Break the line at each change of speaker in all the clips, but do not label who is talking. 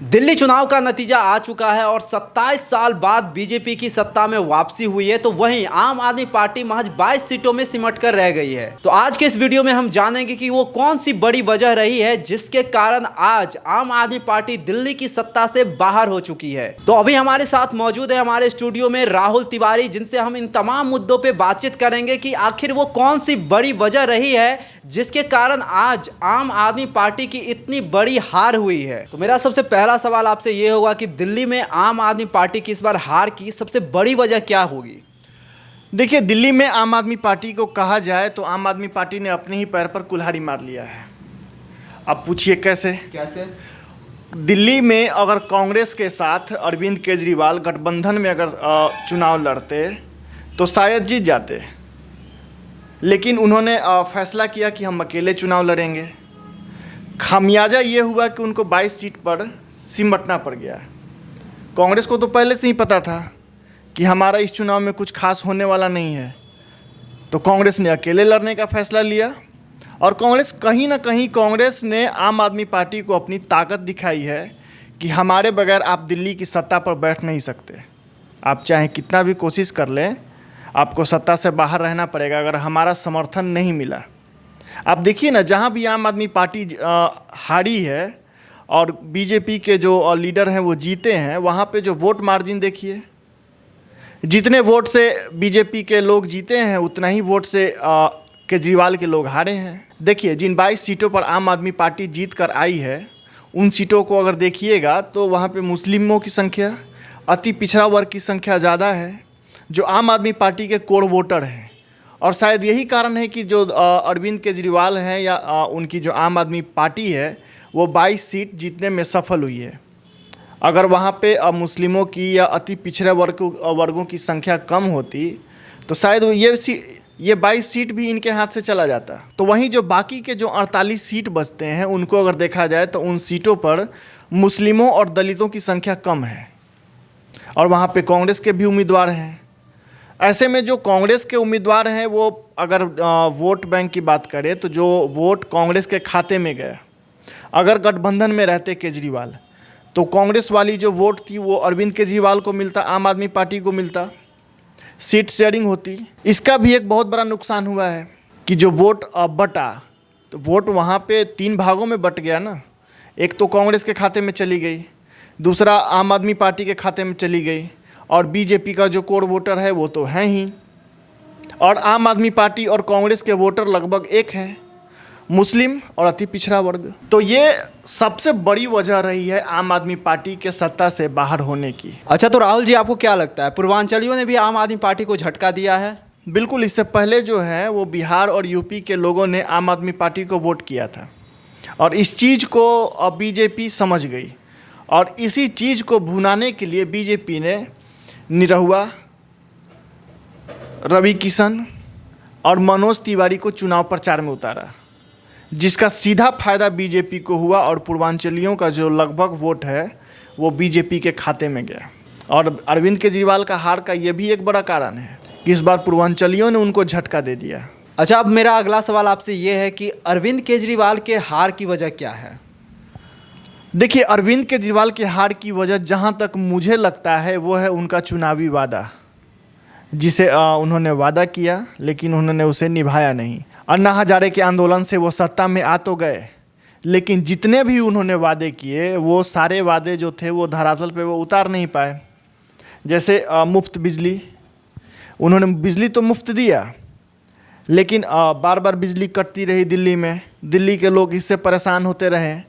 दिल्ली चुनाव का नतीजा आ चुका है और 27 साल बाद बीजेपी की सत्ता में वापसी हुई है। तो वहीं आम आदमी पार्टी महज 22 सीटों में सिमट कर रह गई है। तो आज के इस वीडियो में हम जानेंगे कि वो कौन सी बड़ी वजह रही है जिसके कारण आज आम आदमी पार्टी दिल्ली की सत्ता से बाहर हो चुकी है। तो अभी हमारे साथ मौजूद है हमारे स्टूडियो में राहुल तिवारी, जिनसे हम इन तमाम मुद्दों पर बातचीत करेंगे कि आखिर वो कौन सी बड़ी वजह रही है जिसके कारण आज आम आदमी पार्टी की इतनी बड़ी हार हुई है। तो मेरा सबसे पहला सवाल आपसे ये होगा कि दिल्ली में आम आदमी पार्टी की इस बार हार की सबसे बड़ी वजह क्या होगी?
देखिए, दिल्ली में आम आदमी पार्टी को कहा जाए तो आम आदमी पार्टी ने अपने ही पैर पर कुल्हाड़ी मार लिया है। अब पूछिए कैसे? दिल्ली में अगर कांग्रेस के साथ अरविंद केजरीवाल गठबंधन में अगर चुनाव लड़ते तो शायद जीत जाते, लेकिन उन्होंने फैसला किया कि हम अकेले चुनाव लड़ेंगे। खामियाजा ये हुआ कि उनको 22 सीट पर सिमटना पड़ गया। कांग्रेस को तो पहले से ही पता था कि हमारा इस चुनाव में कुछ खास होने वाला नहीं है, तो कांग्रेस ने अकेले लड़ने का फैसला लिया। और कांग्रेस कहीं ना कहीं कांग्रेस ने आम आदमी पार्टी को अपनी ताकत दिखाई है कि हमारे बगैर आप दिल्ली की सत्ता पर बैठ नहीं सकते। आप चाहे कितना भी कोशिश कर लें, आपको सत्ता से बाहर रहना पड़ेगा अगर हमारा समर्थन नहीं मिला। आप देखिए ना, जहाँ भी आम आदमी पार्टी हारी है और बीजेपी के जो लीडर हैं वो जीते हैं, वहाँ पे जो वोट मार्जिन देखिए, जितने वोट से बीजेपी के लोग जीते हैं उतना ही वोट से केजरीवाल के लोग हारे हैं। देखिए, जिन 22 सीटों पर आम आदमी पार्टी जीत कर आई है, उन सीटों को अगर देखिएगा तो वहाँ पे मुस्लिमों की संख्या, अति पिछड़ा वर्ग की संख्या ज़्यादा है, जो आम आदमी पार्टी के कोर वोटर हैं। और शायद यही कारण है कि जो अरविंद केजरीवाल हैं या उनकी जो आम आदमी पार्टी है वो 22 सीट जीतने में सफल हुई है। अगर वहाँ पे मुस्लिमों की या अति पिछड़े वर्गों की संख्या कम होती तो शायद ये 22 सीट भी इनके हाथ से चला जाता। तो वहीं जो बाकी के जो 48 सीट बचते हैं उनको अगर देखा जाए तो उन सीटों पर मुस्लिमों और दलितों की संख्या कम है और वहाँ पे कांग्रेस के भी उम्मीदवार हैं। ऐसे में जो कांग्रेस के उम्मीदवार हैं वो अगर वोट बैंक की बात करें तो जो वोट कांग्रेस के खाते में गया, अगर गठबंधन में रहते केजरीवाल तो कांग्रेस वाली जो वोट थी वो अरविंद केजरीवाल को मिलता, आम आदमी पार्टी को मिलता, सीट शेयरिंग होती। इसका भी एक बहुत बड़ा नुकसान हुआ है कि जो वोट बटा, तो वोट वहाँ पे 3 भागों में बट गया ना। एक तो कांग्रेस के खाते में चली गई, दूसरा आम आदमी पार्टी के खाते में चली गई, और बीजेपी का जो कोर वोटर है वो तो है ही। और आम आदमी पार्टी और कांग्रेस के वोटर लगभग एक हैं, मुस्लिम और अति पिछड़ा वर्ग। तो ये सबसे बड़ी वजह रही है आम आदमी पार्टी के सत्ता से बाहर होने की।
अच्छा, तो राहुल जी, आपको क्या लगता है पूर्वांचलियों ने भी आम आदमी पार्टी को झटका दिया है?
बिल्कुल, इससे पहले जो है वो बिहार और यूपी के लोगों ने आम आदमी पार्टी को वोट किया था और इस चीज़ को बीजेपी समझ गई और इसी चीज़ को भुनाने के लिए बीजेपी ने निरहुआ, रवि किशन और मनोज तिवारी को चुनाव प्रचार में उतारा, जिसका सीधा फायदा बीजेपी को हुआ और पूर्वांचलियों का जो लगभग वोट है वो बीजेपी के खाते में गया। और अरविंद केजरीवाल का हार का ये भी एक बड़ा कारण है कि इस बार पूर्वांचलियों ने उनको झटका दे दिया।
अच्छा, अब मेरा अगला सवाल आपसे ये है कि अरविंद केजरीवाल के हार की वजह क्या है?
देखिए, अरविंद केजरीवाल के हार की वजह जहाँ तक मुझे लगता है वो है उनका चुनावी वादा, जिसे उन्होंने वादा किया लेकिन उन्होंने उसे निभाया नहीं। अन्ना हजारे के आंदोलन से वो सत्ता में आ तो गए, लेकिन जितने भी उन्होंने वादे किए वो सारे वादे जो थे वो धरातल पे वो उतार नहीं पाए। जैसे मुफ्त बिजली, उन्होंने बिजली तो मुफ्त दिया, लेकिन बार बार बिजली कटती रही दिल्ली में, दिल्ली के लोग इससे परेशान होते रहे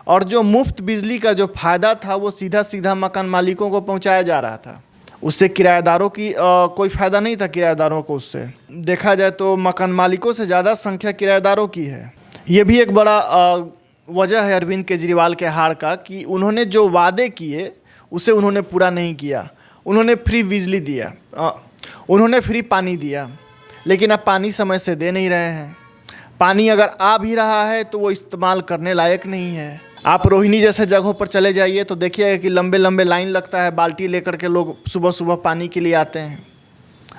और जो मुफ्त बिजली का जो फ़ायदा था वो सीधा सीधा मकान मालिकों को पहुंचाया जा रहा था। उससे किराएदारों की कोई फ़ायदा नहीं था। किराएदारों को उससे देखा जाए तो मकान मालिकों से ज़्यादा संख्या किराएदारों की है। ये भी एक बड़ा वजह है अरविंद केजरीवाल के हार का कि उन्होंने जो वादे किए उसे उन्होंने पूरा नहीं किया। उन्होंने फ्री बिजली दिया, उन्होंने फ्री पानी दिया, लेकिन अब पानी समय से दे नहीं रहे हैं। पानी अगर आ भी रहा है तो वो इस्तेमाल करने लायक नहीं है। आप रोहिणी जैसे जगहों पर चले जाइए तो देखिएगा कि लंबे लंबे लाइन लगता है, बाल्टी लेकर के लोग सुबह सुबह पानी के लिए आते हैं।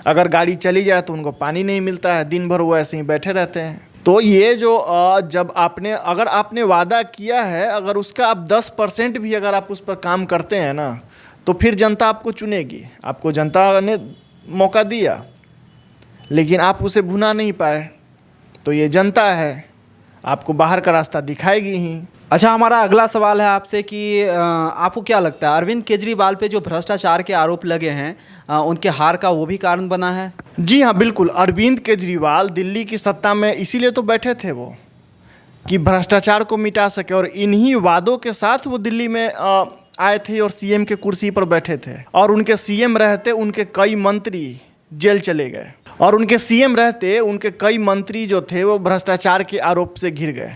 अगर गाड़ी चली जाए तो उनको पानी नहीं मिलता है, दिन भर वो ऐसे ही बैठे रहते हैं। तो ये जो जब आपने अगर आपने वादा किया है, अगर उसका आप 10% भी अगर आप उस पर काम करते हैं ना, तो फिर जनता आपको चुनेगी। आपको जनता ने मौका दिया लेकिन आप उसे भुना नहीं पाए, तो ये जनता है, आपको बाहर का रास्ता दिखाएगी ही।
अच्छा, हमारा अगला सवाल है आपसे कि आपको क्या लगता है अरविंद केजरीवाल पे जो भ्रष्टाचार के आरोप लगे हैं उनके हार का वो भी कारण बना है?
जी हाँ, बिल्कुल। अरविंद केजरीवाल दिल्ली की सत्ता में इसीलिए तो बैठे थे वो, कि भ्रष्टाचार को मिटा सके, और इन्हीं वादों के साथ वो दिल्ली में आए थे और सीएम के कुर्सी पर बैठे थे। और उनके सीएम रहते उनके कई मंत्री जेल चले गए, और उनके सीएम रहते उनके कई मंत्री जो थे वो भ्रष्टाचार के आरोप से घिर गए,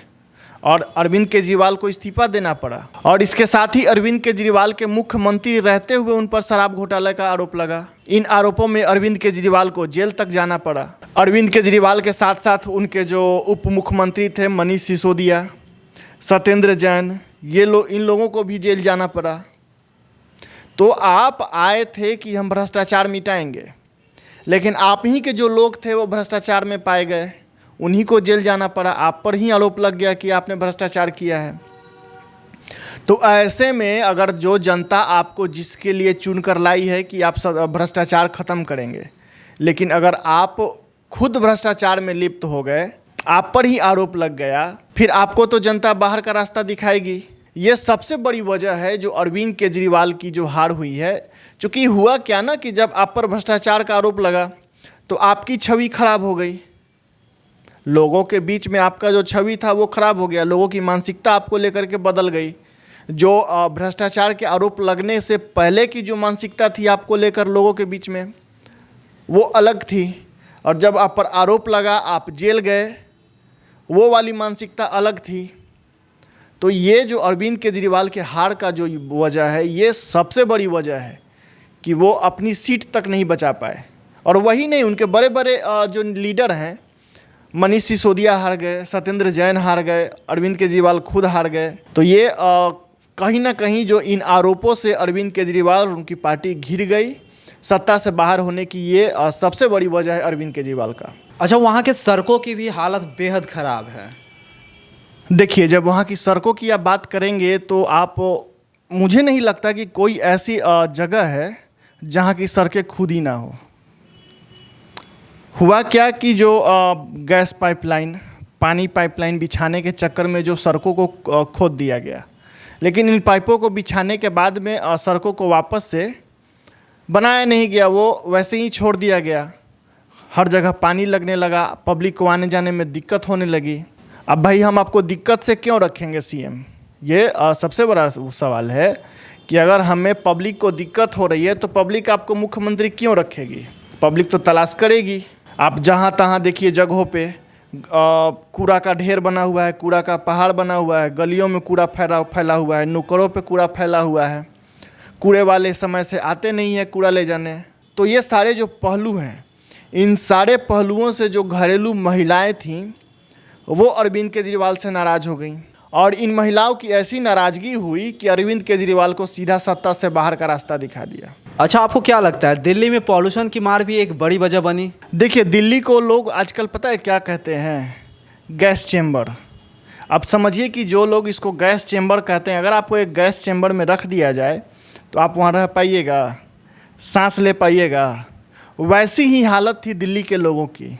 और अरविंद केजरीवाल को इस्तीफा देना पड़ा। और इसके साथ ही अरविंद केजरीवाल के मुख्यमंत्री रहते हुए उन पर शराब घोटाले का आरोप लगा। इन आरोपों में अरविंद केजरीवाल को जेल तक जाना पड़ा। अरविंद केजरीवाल के साथ साथ उनके जो उप मुख्यमंत्री थे मनीष सिसोदिया, सत्येंद्र जैन, इन लोगों को भी जेल जाना पड़ा। तो आप आए थे कि हम भ्रष्टाचार मिटाएंगे, लेकिन आप ही के जो लोग थे वो भ्रष्टाचार में पाए गए, उन्हीं को जेल जाना पड़ा। आप पर ही आरोप लग गया कि आपने भ्रष्टाचार किया है। तो ऐसे में अगर जो जनता आपको जिसके लिए चुनकर लाई है कि आप भ्रष्टाचार खत्म करेंगे, लेकिन अगर आप खुद भ्रष्टाचार में लिप्त हो गए, आप पर ही आरोप लग गया, फिर आपको तो जनता बाहर का रास्ता दिखाएगी। ये सबसे बड़ी वजह है जो अरविंद केजरीवाल की जो हार हुई है। क्योंकि हुआ क्या ना कि जब आप पर भ्रष्टाचार का आरोप लगा तो आपकी छवि खराब हो गई, लोगों के बीच में आपका जो छवि था वो खराब हो गया, लोगों की मानसिकता आपको लेकर के बदल गई। जो भ्रष्टाचार के आरोप लगने से पहले की जो मानसिकता थी आपको लेकर लोगों के बीच में, वो अलग थी, और जब आप पर आरोप लगा आप जेल गए, वो वाली मानसिकता अलग थी। तो ये जो अरविंद केजरीवाल के हार का जो वजह है, ये सबसे बड़ी वजह है कि वो अपनी सीट तक नहीं बचा पाए। और वही नहीं, उनके बड़े बड़े जो लीडर हैं, मनीष सिसोदिया हार गए, सत्येंद्र जैन हार गए, अरविंद केजरीवाल खुद हार गए। तो ये कहीं ना कहीं जो इन आरोपों से अरविंद केजरीवाल और उनकी पार्टी घिर गई, सत्ता से बाहर होने की ये सबसे बड़ी वजह है अरविंद केजरीवाल का।
अच्छा, वहाँ के सड़कों की भी हालत बेहद ख़राब है।
देखिए, जब वहाँ की सड़कों की आप बात करेंगे तो मुझे नहीं लगता कि कोई ऐसी जगह है जहाँ की सड़कें खुद ही ना हो। हुआ क्या कि जो गैस पाइपलाइन, पानी पाइपलाइन बिछाने के चक्कर में जो सड़कों को खोद दिया गया, लेकिन इन पाइपों को बिछाने के बाद में सड़कों को वापस से बनाया नहीं गया, वो वैसे ही छोड़ दिया गया। हर जगह पानी लगने लगा, पब्लिक को आने जाने में दिक्कत होने लगी। अब भाई, हम आपको दिक्कत से क्यों रखेंगे सीएम? ये सबसे बड़ा सवाल है कि अगर हमें पब्लिक को दिक्कत हो रही है तो पब्लिक आपको मुख्यमंत्री क्यों रखेगी? पब्लिक तो तलाश करेगी। आप जहाँ तहाँ देखिए जगहों पे कूड़ा का ढेर बना हुआ है, कूड़ा का पहाड़ बना हुआ है, गलियों में कूड़ा फैला हुआ है, नुक्कड़ों पे कूड़ा फैला हुआ है, कूड़े वाले समय से आते नहीं है कूड़ा ले जाने। तो ये सारे जो पहलू हैं, इन सारे पहलुओं से जो घरेलू महिलाएं थीं वो अरविंद केजरीवाल से नाराज़ हो गई, और इन महिलाओं की ऐसी नाराज़गी हुई कि अरविंद केजरीवाल को सीधा सत्ता से बाहर का रास्ता दिखा दिया।
अच्छा, आपको क्या लगता है दिल्ली में पॉल्यूशन की मार भी एक बड़ी वजह बनी?
देखिए, दिल्ली को लोग आजकल पता है क्या कहते हैं? Gas chamber. अब समझिए कि जो लोग इसको गैस चेम्बर कहते हैं, अगर आपको एक गैस चेम्बर में रख दिया जाए तो आप वहाँ रह पाइएगा, सांस ले पाइएगा? वैसी ही हालत थी दिल्ली के लोगों की।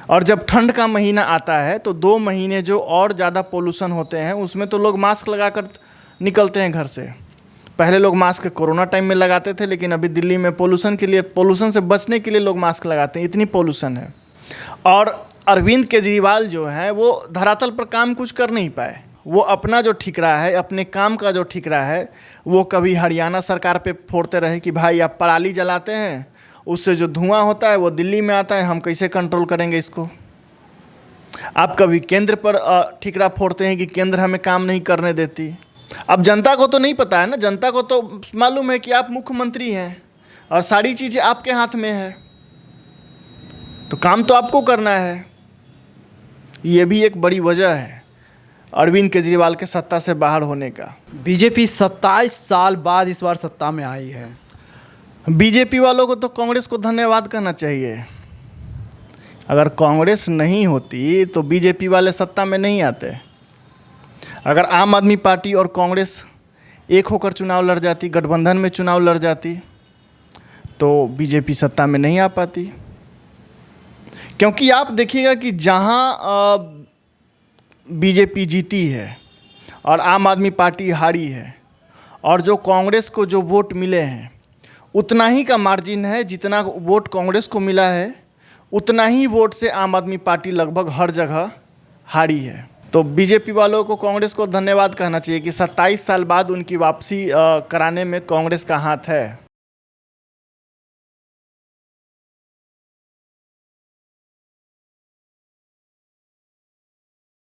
और जब ठंड का महीना आता है तो 2 महीने जो और ज़्यादा पोल्यूशन होते हैं उसमें तो लोग मास्क लगाकर निकलते हैं घर से। पहले लोग मास्क कोरोना टाइम में लगाते थे, लेकिन अभी दिल्ली में पोल्यूशन से बचने के लिए लोग मास्क लगाते हैं, इतनी पोल्यूशन है। और अरविंद केजरीवाल जो है वो धरातल पर काम कुछ कर नहीं पाए। वो अपना जो ठिकरा है, अपने काम का जो ठिकरा है, वो कभी हरियाणा सरकार पे फोड़ते रहे कि भाई आप पराली जलाते हैं, उससे जो धुआं होता है वो दिल्ली में आता है, हम कैसे कंट्रोल करेंगे इसको। आप कभी केंद्र पर ठिकरा फोड़ते हैं कि केंद्र हमें काम नहीं करने देती। अब जनता को तो नहीं पता है ना, जनता को तो मालूम है कि आप मुख्यमंत्री हैं और सारी चीज़ें आपके हाथ में है, तो काम तो आपको करना है। ये भी एक बड़ी वजह है अरविंद केजरीवाल के सत्ता से बाहर होने का।
बीजेपी 27 साल बाद इस बार सत्ता में आई है।
बीजेपी वालों को तो कांग्रेस को धन्यवाद कहना चाहिए। अगर कांग्रेस नहीं होती तो बीजेपी वाले सत्ता में नहीं आते। अगर आम आदमी पार्टी और कांग्रेस एक होकर चुनाव लड़ जाती, गठबंधन में चुनाव लड़ जाती, तो बीजेपी सत्ता में नहीं आ पाती। क्योंकि आप देखिएगा कि जहां बीजेपी जीती है और आम आदमी पार्टी हारी है, और जो कांग्रेस को जो वोट मिले हैं उतना ही का मार्जिन है, जितना वोट कांग्रेस को मिला है उतना ही वोट से आम आदमी पार्टी लगभग हर जगह हारी है। तो बीजेपी वालों को कांग्रेस को धन्यवाद कहना चाहिए कि 27 साल बाद उनकी वापसी कराने में कांग्रेस का हाथ है।